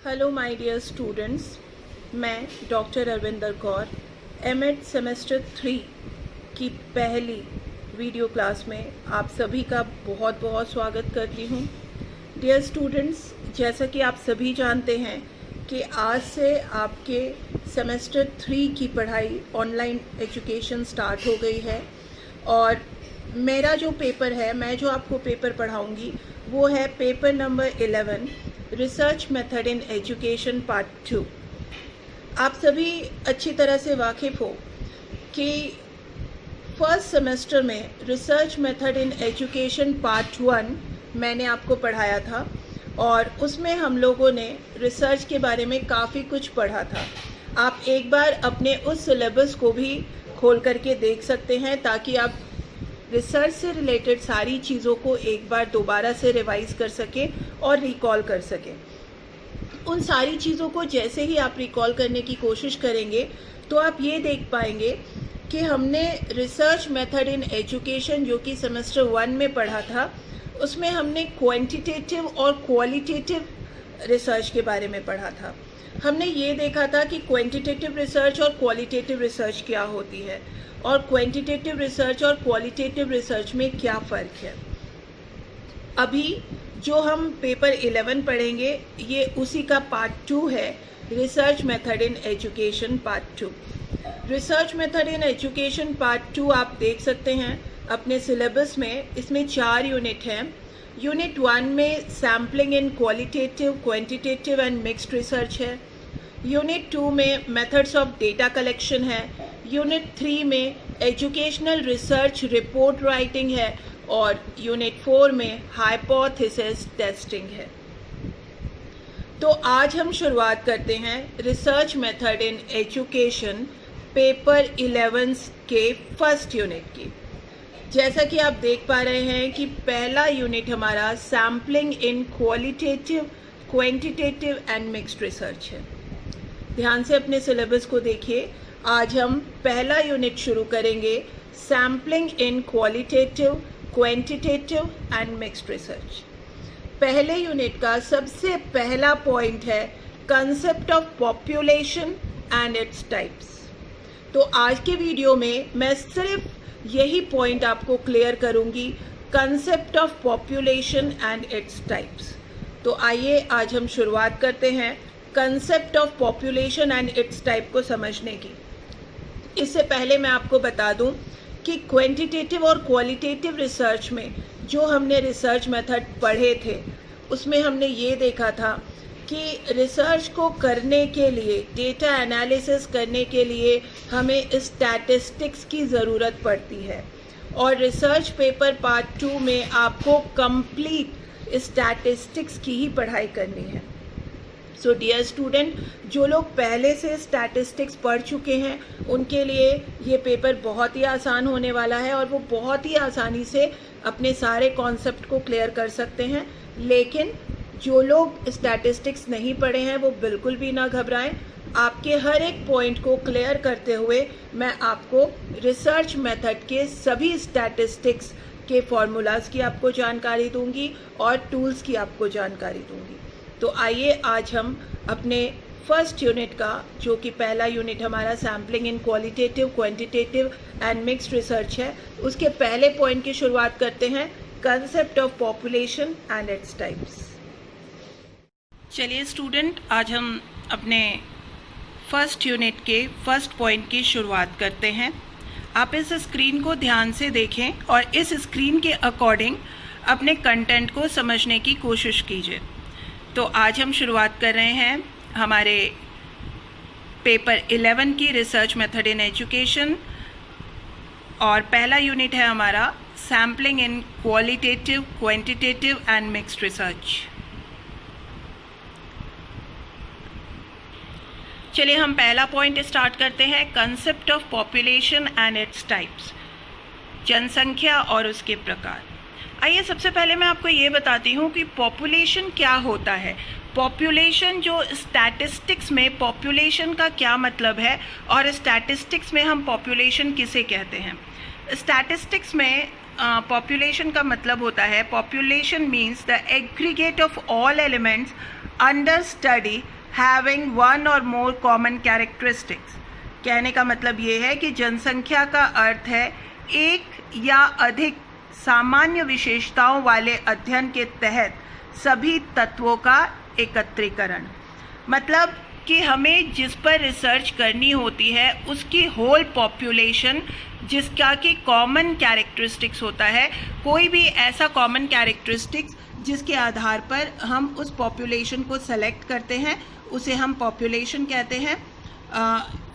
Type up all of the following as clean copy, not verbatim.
Hello my dear students, मैं doctor Arvinder Kaur M Ed semester 3 की पहली वीडियो क्लास में आप सभी का बहुत बहुत स्वागत करती हूँ। डियर स्टूडेंट्स, जैसा कि आप सभी जानते हैं कि आज से आपके सेमेस्टर 3 की पढ़ाई ऑनलाइन एजुकेशन स्टार्ट हो गई है और मेरा जो पेपर है, मैं जो आपको पेपर पढ़ाऊँगी वो है paper number 11 research method in education part 2। आप सभी अच्छी तरह से वाकिफ़ हो कि फर्स्ट सेमेस्टर में research method in education part 1 मैंने आपको पढ़ाया था और उसमें हम लोगों ने रिसर्च के बारे में काफ़ी कुछ पढ़ा था। आप एक बार अपने उस सिलेबस को भी खोल करके देख सकते हैं ताकि आप रिसर्च से रिलेटेड सारी चीज़ों को एक बार दोबारा से रिवाइज कर सकें और रिकॉल कर सकें। उन सारी चीज़ों को जैसे ही आप रिकॉल करने की कोशिश करेंगे तो आप ये देख पाएंगे कि हमने रिसर्च मेथड इन एजुकेशन जो कि सेमेस्टर 1 में पढ़ा था, उसमें हमने क्वांटिटेटिव और क्वालिटेटिव रिसर्च के बारे में पढ़ा था। हमने ये देखा था कि क्वांटिटेटिव रिसर्च और क्वालिटेटिव रिसर्च क्या होती है और क्वांटिटेटिव रिसर्च और क्वालिटेटिव रिसर्च में क्या फ़र्क है। अभी जो हम पेपर 11 पढ़ेंगे ये उसी का पार्ट 2 है, research method in education part 2। Research method in education part 2 आप देख सकते हैं अपने सिलेबस में। इसमें 4 यूनिट हैं। यूनिट 1 में sampling in qualitative, quantitative and mixed research है। यूनिट 2 में मेथड्स ऑफ डेटा कलेक्शन है। यूनिट 3 में एजुकेशनल रिसर्च रिपोर्ट राइटिंग है और यूनिट 4 में हाइपोथेसिस टेस्टिंग है। तो आज हम शुरुआत करते हैं research method in education paper 11 के फर्स्ट यूनिट की। जैसा कि आप देख पा रहे हैं कि पहला यूनिट हमारा sampling in qualitative, quantitative and mixed research है। ध्यान से अपने सिलेबस को देखिए। आज हम पहला यूनिट शुरू करेंगे sampling in qualitative, quantitative and mixed research. पहले यूनिट का सबसे पहला पॉइंट है concept of population and its types. तो आज के वीडियो में मैं सिर्फ यही पॉइंट आपको क्लियर करूंगी, concept of population and its types. तो आइए आज हम शुरुआत करते हैं concept of population and it's type को समझने की। इससे पहले मैं आपको बता दूं कि क्वांटिटेटिव और क्वालिटेटिव रिसर्च में जो हमने रिसर्च मेथड पढ़े थे उसमें हमने ये देखा था कि रिसर्च को करने के लिए, डेटा एनालिसिस करने के लिए हमें स्टैटिस्टिक्स की ज़रूरत पड़ती है और रिसर्च पेपर पार्ट 2 में आपको कंप्लीट स्टैटिस्टिक्स की ही पढ़ाई करनी है। सो डियर स्टूडेंट, जो लोग पहले से स्टैटिस्टिक्स पढ़ चुके हैं उनके लिए ये पेपर बहुत ही आसान होने वाला है और वो बहुत ही आसानी से अपने सारे कॉन्सेप्ट को क्लियर कर सकते हैं। लेकिन जो लोग स्टैटिस्टिक्स नहीं पढ़े हैं वो बिल्कुल भी ना घबराएं। आपके हर एक पॉइंट को क्लियर करते हुए मैं आपको रिसर्च मेथड के सभी स्टैटिस्टिक्स के फॉर्मूलाज की आपको जानकारी दूंगी और टूल्स की आपको जानकारी दूंगी। तो आइए आज हम अपने फर्स्ट यूनिट का, जो कि पहला यूनिट हमारा sampling in qualitative, quantitative and mixed research है, उसके पहले पॉइंट की शुरुआत करते हैं, concept of population and its types. चलिए स्टूडेंट, आज हम अपने फर्स्ट यूनिट के फर्स्ट पॉइंट की शुरुआत करते हैं। आप इस स्क्रीन को ध्यान से देखें और इस स्क्रीन के अकॉर्डिंग अपने कंटेंट को समझने की कोशिश कीजिए। तो आज हम शुरुआत कर रहे हैं हमारे पेपर 11 की रिसर्च मेथड इन एजुकेशन और पहला यूनिट है हमारा sampling in qualitative, quantitative and mixed research. चलिए हम पहला पॉइंट स्टार्ट करते हैं, concept of population and its types, जनसंख्या और उसके प्रकार। आइए सबसे पहले मैं आपको ये बताती हूँ कि पॉपुलेशन क्या होता है। पॉपुलेशन, जो स्टैटिस्टिक्स में पॉपुलेशन का क्या मतलब है और स्टैटिस्टिक्स में हम पॉपुलेशन किसे कहते हैं। स्टैटिस्टिक्स में पॉपुलेशन का मतलब होता है, population means the aggregate of all elements under study having one और मोर कॉमन कैरेक्टरिस्टिक्स। कहने का मतलब ये है कि जनसंख्या का अर्थ है एक या अधिक सामान्य विशेषताओं वाले अध्ययन के तहत सभी तत्वों का एकत्रीकरण। मतलब कि हमें जिस पर रिसर्च करनी होती है उसकी होल पॉपुलेशन जिसका कि कॉमन कैरेक्टरिस्टिक्स होता है, कोई भी ऐसा कॉमन कैरेक्टरिस्टिक्स जिसके आधार पर हम उस पॉपुलेशन को सेलेक्ट करते हैं उसे हम पॉपुलेशन कहते हैं।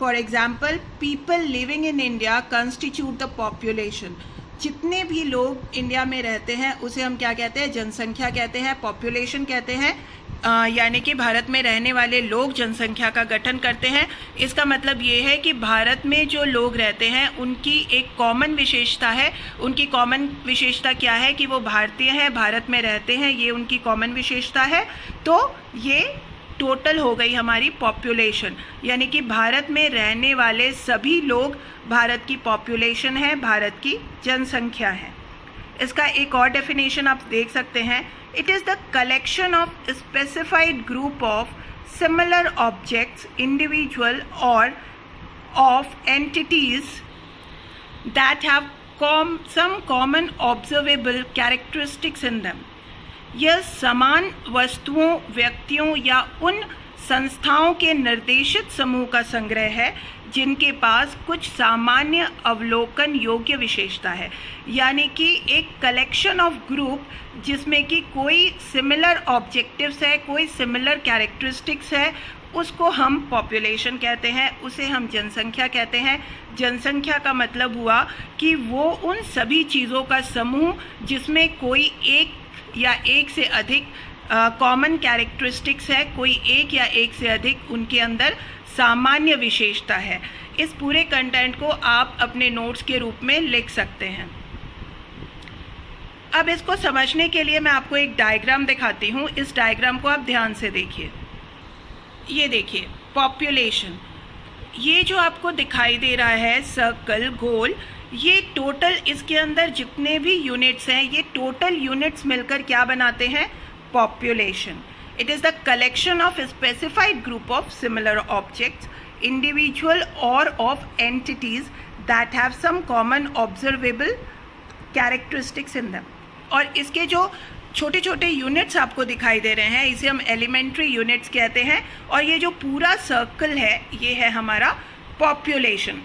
For example, people living in India constitute the population. जितने भी लोग इंडिया में रहते हैं उसे हम क्या कहते हैं? जनसंख्या कहते हैं, पॉपुलेशन कहते हैं। यानी कि भारत में रहने वाले लोग जनसंख्या का गठन करते हैं। इसका मतलब ये है कि भारत में जो लोग रहते हैं उनकी एक कॉमन विशेषता है। उनकी कॉमन विशेषता क्या है? कि वो भारतीय हैं, भारत में रहते हैं, ये उनकी कॉमन विशेषता है। तो ये टोटल हो गई हमारी पॉपुलेशन, यानी कि भारत में रहने वाले सभी लोग भारत की पॉपुलेशन है, भारत की जनसंख्या है। इसका एक और डेफिनेशन आप देख सकते हैं, it is the collection of specified group of similar objects, individual और of entities that have some common observable characteristics in them। यह समान वस्तुओं, व्यक्तियों या उन संस्थाओं के निर्देशित समूह का संग्रह है जिनके पास कुछ सामान्य अवलोकन योग्य विशेषता है। यानी कि एक कलेक्शन ऑफ ग्रुप जिसमें कि कोई सिमिलर ऑब्जेक्टिव्स है, कोई सिमिलर कैरेक्टरिस्टिक्स है, उसको हम पॉपुलेशन कहते हैं, उसे हम जनसंख्या कहते हैं। जनसंख्या का मतलब हुआ कि वो उन सभी चीज़ों का समूह जिसमें कोई एक या एक से अधिक कॉमन कैरेक्टरिस्टिक्स है, कोई एक या एक से अधिक उनके अंदर सामान्य विशेषता है। इस पूरे कंटेंट को आप अपने नोट्स के रूप में लिख सकते हैं। अब इसको समझने के लिए मैं आपको एक डायग्राम दिखाती हूँ। इस डायग्राम को आप ध्यान से देखिए। ये देखिए पॉपुलेशन, ये जो आपको दिखाई दे रहा है सर्कल, गोल, ये टोटल इसके अंदर जितने भी यूनिट्स हैं, ये टोटल यूनिट्स मिलकर क्या बनाते हैं? Population. It is the collection of specified group of similar objects, individual और of entities that have some common observable characteristics in them. और इसके जो छोटे छोटे यूनिट्स आपको दिखाई दे रहे हैं इसे हम एलिमेंट्री यूनिट्स कहते हैं। और ये जो पूरा सर्कल है ये है हमारा पॉपुलेशन।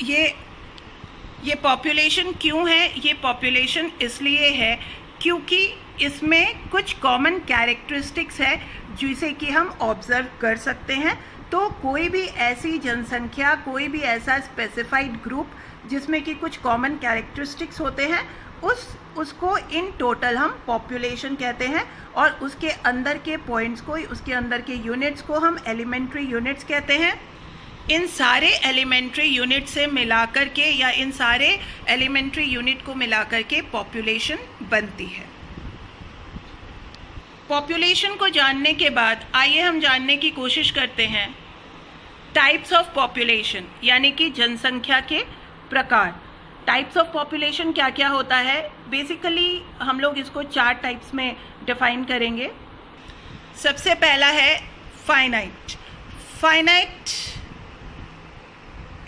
ये पॉपुलेशन क्यों है? ये पॉपुलेशन इसलिए है क्योंकि इसमें कुछ कॉमन कैरेक्टरिस्टिक्स है जिसे कि हम ऑब्जर्व कर सकते हैं। तो कोई भी ऐसी जनसंख्या, कोई भी ऐसा स्पेसिफाइड ग्रुप जिसमें कि कुछ कॉमन कैरेक्टरिस्टिक्स होते हैं उसको इन टोटल हम पॉपुलेशन कहते हैं। और उसके अंदर के पॉइंट्स को, उसके अंदर के यूनिट्स को हम एलिमेंट्री यूनिट्स कहते हैं। इन सारे एलिमेंट्री यूनिट से मिलाकर के या इन सारे एलिमेंट्री यूनिट को मिलाकर के पॉपुलेशन बनती है। पॉपुलेशन को जानने के बाद आइए हम जानने की कोशिश करते हैं टाइप्स ऑफ पॉपुलेशन, यानी कि जनसंख्या के प्रकार। टाइप्स ऑफ पॉपुलेशन क्या क्या होता है? बेसिकली हम लोग इसको 4 टाइप्स में डिफाइन करेंगे। सबसे पहला है फाइनाइट। फाइनाइट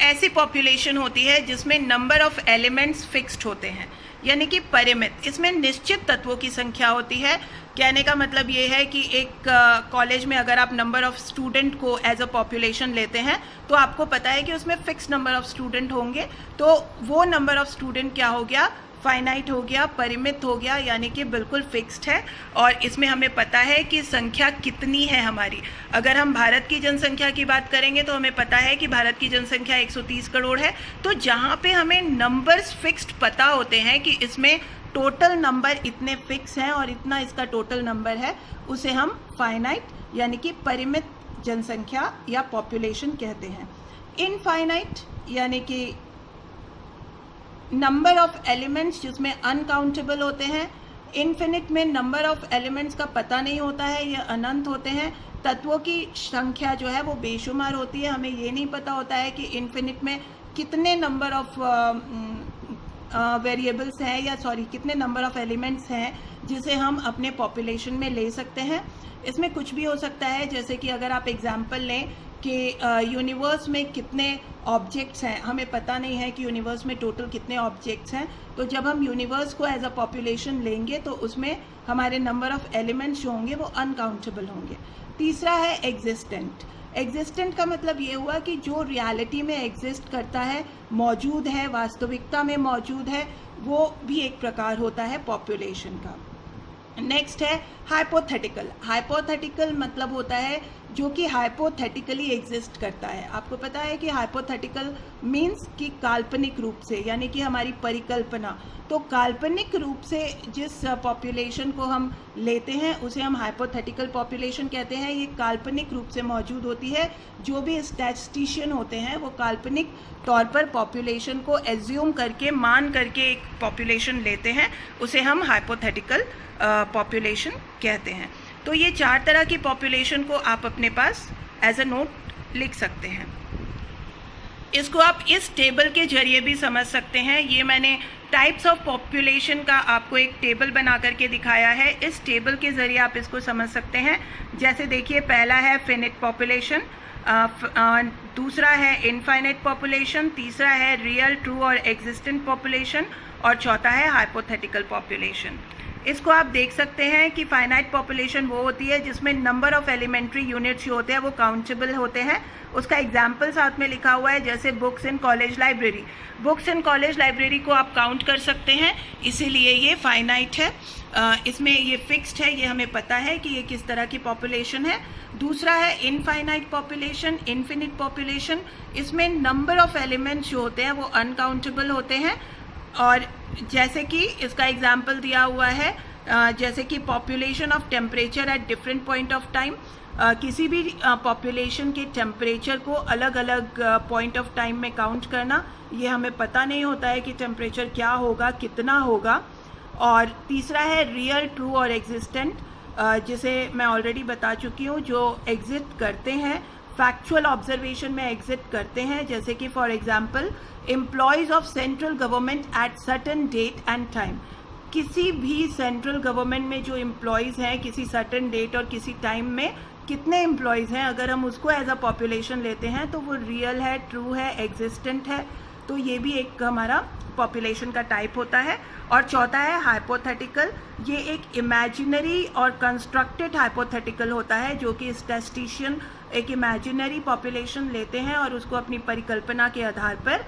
ऐसी पॉपुलेशन होती है जिसमें नंबर ऑफ एलिमेंट्स फिक्स्ड होते हैं, यानी कि परिमित। इसमें निश्चित तत्वों की संख्या होती है। कहने का मतलब ये है कि एक कॉलेज में अगर आप नंबर ऑफ स्टूडेंट को एज अ पॉपुलेशन लेते हैं तो आपको पता है कि उसमें फिक्स नंबर ऑफ स्टूडेंट होंगे। तो वो नंबर ऑफ स्टूडेंट क्या हो गया? फाइनाइट हो गया, परिमित हो गया, यानी कि बिल्कुल फिक्स्ड है। और इसमें हमें पता है कि संख्या कितनी है हमारी। अगर हम भारत की जनसंख्या की बात करेंगे तो हमें पता है कि भारत की जनसंख्या 130 करोड़ है। तो जहाँ पे हमें नंबर्स फिक्स्ड पता होते हैं कि इसमें टोटल नंबर इतने फिक्स हैं और इतना इसका टोटल नंबर है, उसे हम फाइनाइट यानी कि परिमित जनसंख्या या पॉपुलेशन कहते हैं। इनफाइनाइट यानी कि नंबर ऑफ एलिमेंट्स जिसमें अनकाउंटेबल होते हैं। इन्फिनिट में नंबर ऑफ एलिमेंट्स का पता नहीं होता है, ये अनंत होते हैं। तत्वों की संख्या जो है वो बेशुमार होती है, हमें ये नहीं पता होता है कि इन्फिनिट में कितने नंबर ऑफ वेरिएबल्स हैं या सॉरी कितने नंबर ऑफ एलिमेंट्स हैं जिसे हम अपने पॉपुलेशन में ले सकते हैं। इसमें कुछ भी हो सकता है, जैसे कि अगर आप एग्जांपल लें कि यूनिवर्स में कितने ऑब्जेक्ट्स हैं, हमें पता नहीं है कि यूनिवर्स में टोटल कितने ऑब्जेक्ट्स हैं, तो जब हम यूनिवर्स को एज अ पॉपुलेशन लेंगे तो उसमें हमारे नंबर ऑफ एलिमेंट्स जो होंगे वो अनकाउंटेबल होंगे। तीसरा है एग्जिस्टेंट। एग्जिस्टेंट का मतलब ये हुआ कि जो रियलिटी में एग्जिस्ट करता है, मौजूद है, वास्तविकता में मौजूद है, वो भी एक प्रकार होता है पॉपुलेशन का। नेक्स्ट है हाइपोथेटिकल। हाइपोथेटिकल मतलब होता है जो कि हाइपोथेटिकली एग्जिस्ट करता है। आपको पता है कि हाइपोथेटिकल मीन्स कि काल्पनिक रूप से, यानी कि हमारी परिकल्पना। तो काल्पनिक रूप से जिस पॉपुलेशन को हम लेते हैं उसे हम हाइपोथेटिकल पॉपुलेशन कहते हैं। ये काल्पनिक रूप से मौजूद होती है। जो भी स्टैटिस्टिशियन होते हैं वो काल्पनिक तौर पर पॉपुलेशन को एज्यूम करके, मान करके एक पॉपुलेशन लेते हैं, उसे हम हाइपोथेटिकल पॉपुलेशन कहते हैं। तो ये 4 तरह की पॉपुलेशन को आप अपने पास एज अ नोट लिख सकते हैं। इसको आप इस टेबल के जरिए भी समझ सकते हैं। ये मैंने टाइप्स ऑफ पॉपुलेशन का आपको एक टेबल बना करके दिखाया है। इस टेबल के जरिए आप इसको समझ सकते हैं। जैसे देखिए, पहला है फिनिट पॉपुलेशन, दूसरा है इनफाइनाइट पॉपुलेशन, तीसरा है रियल, ट्रू और एग्जिस्टेंट पॉपुलेशन, और चौथा है हाइपोथेटिकल पॉपुलेशन। इसको आप देख सकते हैं कि फाइनाइट पॉपुलेशन वो होती है जिसमें नंबर ऑफ एलिमेंट्री यूनिट्स जो होते हैं वो काउंटेबल होते हैं। उसका एग्जाम्पल साथ में लिखा हुआ है, जैसे books in college library. Books in college library को आप काउंट कर सकते हैं, इसीलिए ये फाइनाइट है। इसमें ये फिक्स्ड है, ये हमें पता है कि ये किस तरह की पॉपुलेशन है। दूसरा है इनफाइनाइट पॉपुलेशन, इन्फिनिट पॉपुलेशन। इसमें नंबर ऑफ एलिमेंट्स जो होते हैं वो अनकाउंटेबल होते हैं। और जैसे कि इसका एग्जाम्पल दिया हुआ है, जैसे कि population of temperature at different point of time. किसी भी पॉपुलेशन के टेम्परेचर को अलग अलग पॉइंट ऑफ टाइम में काउंट करना, ये हमें पता नहीं होता है कि टेम्परेचर क्या होगा, कितना होगा। और तीसरा है रियल, ट्रू और एग्जिस्टेंट, जिसे मैं ऑलरेडी बता चुकी हूँ, जो एग्जिस्ट करते हैं, फैक्चुअल ऑब्जर्वेशन में एग्जिस्ट करते हैं। जैसे कि for example employees of central government at certain date and time. किसी भी सेंट्रल गवर्नमेंट में जो एम्प्लॉयज़ हैं, किसी सर्टेन डेट और किसी टाइम में कितने एम्प्लॉयज़ हैं, अगर हम उसको एज अ पॉपुलेशन लेते हैं तो वो रियल है, ट्रू है, एग्जिस्टेंट है। तो ये भी एक हमारा पॉपुलेशन का टाइप होता है। और चौथा है हाइपोथेटिकल। ये एक इमेजिनरी और कंस्ट्रक्टेड हाइपोथेटिकल होता है, जो कि स्टैटिस्टिशियन एक इमेजिनरी पॉपुलेशन लेते हैं और उसको अपनी परिकल्पना के आधार पर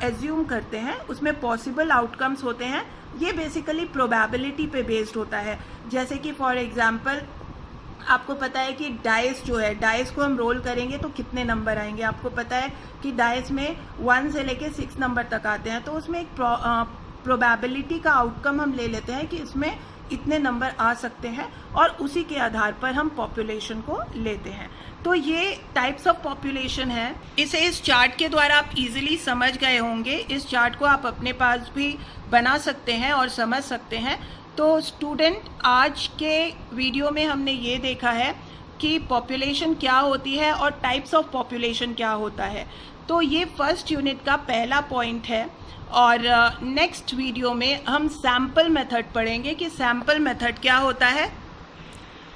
एज्यूम करते हैं। उसमें पॉसिबल आउटकम्स होते हैं। ये बेसिकली प्रोबेबिलिटी पे बेस्ड होता है। जैसे कि फॉर एग्जांपल आपको पता है कि डाइस जो है, डाइस को हम रोल करेंगे तो कितने नंबर आएंगे। आपको पता है कि डाइस में 1 से लेके 6 नंबर तक आते हैं। तो उसमें एक प्रोबेबिलिटी का आउटकम हम ले लेते हैं कि इसमें इतने नंबर आ सकते हैं, और उसी के आधार पर हम पॉपुलेशन को लेते हैं। तो ये टाइप्स ऑफ पॉपुलेशन है। इसे इस चार्ट के द्वारा आप इजीली समझ गए होंगे। इस चार्ट को आप अपने पास भी बना सकते हैं और समझ सकते हैं। तो स्टूडेंट, आज के वीडियो में हमने ये देखा है कि पॉपुलेशन क्या होती है और टाइप्स ऑफ पॉपुलेशन क्या होता है। तो ये फर्स्ट यूनिट का पहला पॉइंट है। और नेक्स्ट वीडियो में हम सैम्पल मेथड पढ़ेंगे कि सैम्पल मेथड क्या होता है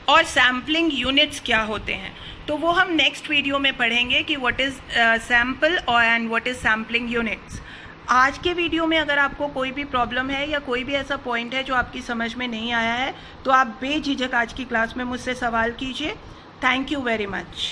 और सैम्पलिंग यूनिट्स क्या होते हैं। तो वो हम नेक्स्ट वीडियो में पढ़ेंगे कि व्हाट इज़ सैम्पल और and what is sampling units. आज के वीडियो में अगर आपको कोई भी प्रॉब्लम है या कोई भी ऐसा पॉइंट है जो आपकी समझ में नहीं आया है, तो आप बेझिझक आज की क्लास में मुझसे सवाल कीजिए। Thank you very much.